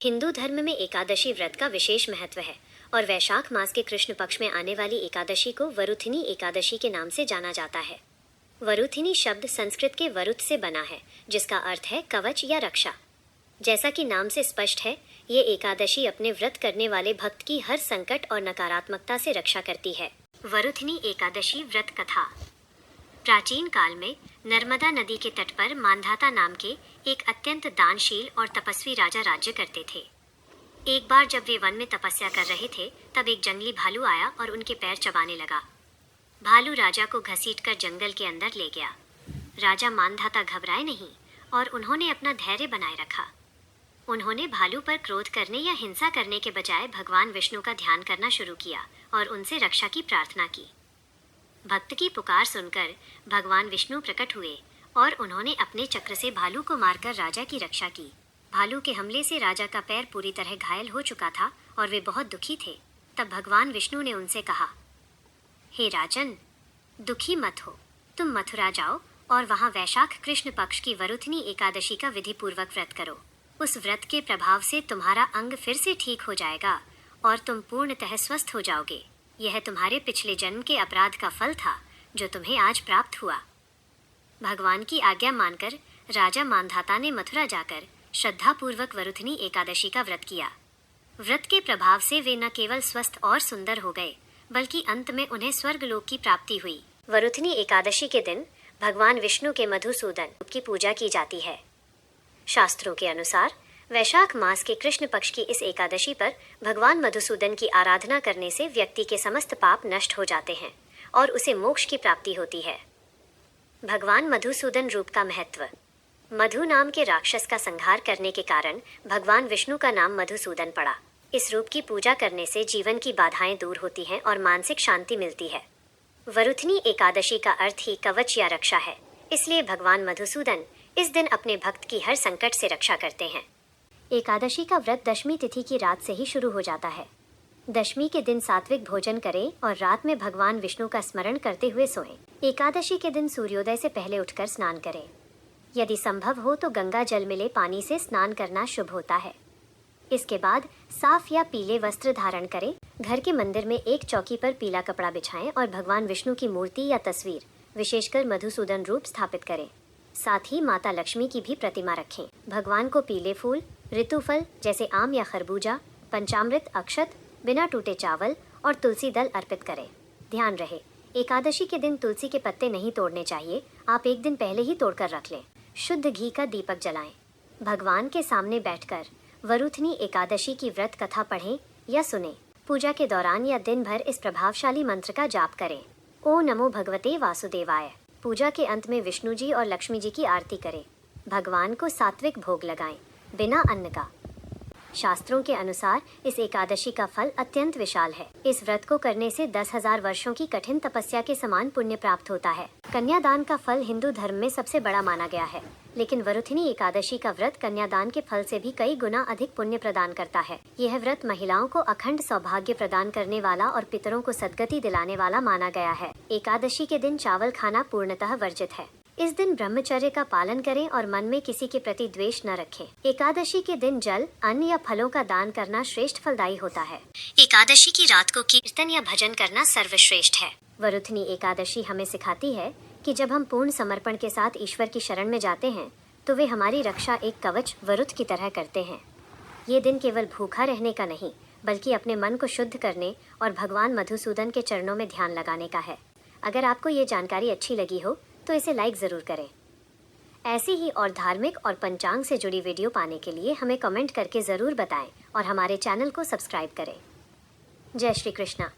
हिंदू धर्म में एकादशी व्रत का विशेष महत्व है और वैशाख मास के कृष्ण पक्ष में आने वाली एकादशी को वरुथिनी एकादशी के नाम से जाना जाता है। वरुथिनी शब्द संस्कृत के वरुथ से बना है, जिसका अर्थ है कवच या रक्षा। जैसा कि नाम से स्पष्ट है, ये एकादशी अपने व्रत करने वाले भक्त की हर संकट और नकारात्मकता से रक्षा करती है। वरुथिनी एकादशी व्रत कथा। प्राचीन काल में नर्मदा नदी के तट पर मांधाता नाम के एक अत्यंत दानशील और तपस्वी राजा राज्य करते थे। एक बार जब वे वन में तपस्या कर रहे थे, तब एक जंगली भालू आया और उनके पैर चबाने लगा। भालू राजा को घसीटकर जंगल के अंदर ले गया। राजा मांधाता घबराए नहीं और उन्होंने अपना धैर्य बनाए रखा। उन्होंने भालू पर क्रोध करने या हिंसा करने के बजाय भगवान विष्णु का ध्यान करना शुरू किया और उनसे रक्षा की प्रार्थना की। भक्त की पुकार सुनकर भगवान विष्णु प्रकट हुए और उन्होंने अपने चक्र से भालू को मारकर राजा की रक्षा की। भालू के हमले से राजा का पैर पूरी तरह घायल हो चुका था और वे बहुत दुखी थे। तब भगवान विष्णु ने उनसे कहा, हे राजन, दुखी मत हो, तुम मथुरा जाओ और वहाँ वैशाख कृष्ण पक्ष की वरुथिनी एकादशी का विधि पूर्वक व्रत करो। उस व्रत के प्रभाव से तुम्हारा अंग फिर से ठीक हो जाएगा और तुम पूर्णतः स्वस्थ हो जाओगे। यह तुम्हारे पिछले जन्म के अपराध का फल था जो तुम्हें आज प्राप्त हुआ। भगवान की आज्ञा मानकर राजा मांधाता ने मथुरा जाकर श्रद्धापूर्वक वरुथिनी एकादशी का व्रत किया। व्रत के प्रभाव से वे न केवल स्वस्थ और सुंदर हो गए, बल्कि अंत में उन्हें स्वर्गलोक की प्राप्ति हुई। वरुथिनी एकादशी के दिन भगवान विष्णु के मधुसूदन रूप की पूजा की जाती है। शास्त्रों के अनुसार वैशाख मास के कृष्ण पक्ष की इस एकादशी पर भगवान मधुसूदन की आराधना करने से व्यक्ति के समस्त पाप नष्ट हो जाते हैं और उसे मोक्ष की प्राप्ति होती है। भगवान मधुसूदन रूप का महत्व। मधु नाम के राक्षस का संहार करने के कारण भगवान विष्णु का नाम मधुसूदन पड़ा। इस रूप की पूजा करने से जीवन की बाधाएं दूर होती हैं और मानसिक शांति मिलती है। वरुथिनी एकादशी का अर्थ ही कवच या रक्षा है, इसलिए भगवान मधुसूदन इस दिन अपने भक्त की हर संकट से रक्षा करते हैं। एकादशी का व्रत दशमी तिथि की रात से ही शुरू हो जाता है। दशमी के दिन सात्विक भोजन करें और रात में भगवान विष्णु का स्मरण करते हुए सोएं। एकादशी के दिन सूर्योदय से पहले उठकर स्नान करें। यदि संभव हो तो गंगा जल मिले पानी से स्नान करना शुभ होता है। इसके बाद साफ या पीले वस्त्र धारण करें। घर के मंदिर में एक चौकी पर पीला कपड़ा बिछाएं और भगवान विष्णु की मूर्ति या तस्वीर, विशेषकर मधुसूदन रूप, स्थापित करें। साथ ही माता लक्ष्मी की भी प्रतिमा रखें। भगवान को पीले फूल, ऋतुफल जैसे आम या खरबूजा, पंचामृत, अक्षत, बिना टूटे चावल और तुलसी दल अर्पित करें। ध्यान रहे, एकादशी के दिन तुलसी के पत्ते नहीं तोड़ने चाहिए, आप एक दिन पहले ही तोड़कर रख लें। शुद्ध घी का दीपक जलाएं। भगवान के सामने बैठकर वरुथिनी एकादशी की व्रत कथा पढ़ें या सुनें। पूजा के दौरान या दिन भर इस प्रभावशाली मंत्र का जाप करें। ओम नमो भगवते वासुदेवाय। पूजा के अंत में विष्णु जी और लक्ष्मी जी की आरती करें। भगवान को सात्विक भोग लगाएं, बिना अन्न का। शास्त्रों के अनुसार इस एकादशी का फल अत्यंत विशाल है। इस व्रत को करने से 10,000 वर्षों की कठिन तपस्या के समान पुण्य प्राप्त होता है। कन्यादान का फल हिंदू धर्म में सबसे बड़ा माना गया है, लेकिन वरुथिनी एकादशी का व्रत कन्यादान के फल से भी कई गुना अधिक पुण्य प्रदान करता है। यह व्रत महिलाओं को अखंड सौभाग्य प्रदान करने वाला और पितरों को सद्गति दिलाने वाला माना गया है। एकादशी के दिन चावल खाना पूर्णतः वर्जित है। इस दिन ब्रह्मचर्य का पालन करें और मन में किसी के प्रति द्वेष न रखें। एकादशी के दिन जल, अन्न या फलों का दान करना श्रेष्ठ फलदायी होता है। एकादशी की रात को कीर्तन या भजन करना सर्वश्रेष्ठ है। वरुथिनी एकादशी हमें सिखाती है कि जब हम पूर्ण समर्पण के साथ ईश्वर की शरण में जाते हैं, तो वे हमारी रक्षा एक कवच वरुथ की तरह करते हैं। ये दिन केवल भूखा रहने का नहीं, बल्कि अपने मन को शुद्ध करने और भगवान मधुसूदन के चरणों में ध्यान लगाने का है। अगर आपको ये जानकारी अच्छी लगी हो तो इसे लाइक ज़रूर करें। ऐसी ही और धार्मिक और पंचांग से जुड़ी वीडियो पाने के लिए हमें कमेंट करके ज़रूर बताएं और हमारे चैनल को सब्सक्राइब करें। जय श्री कृष्णा।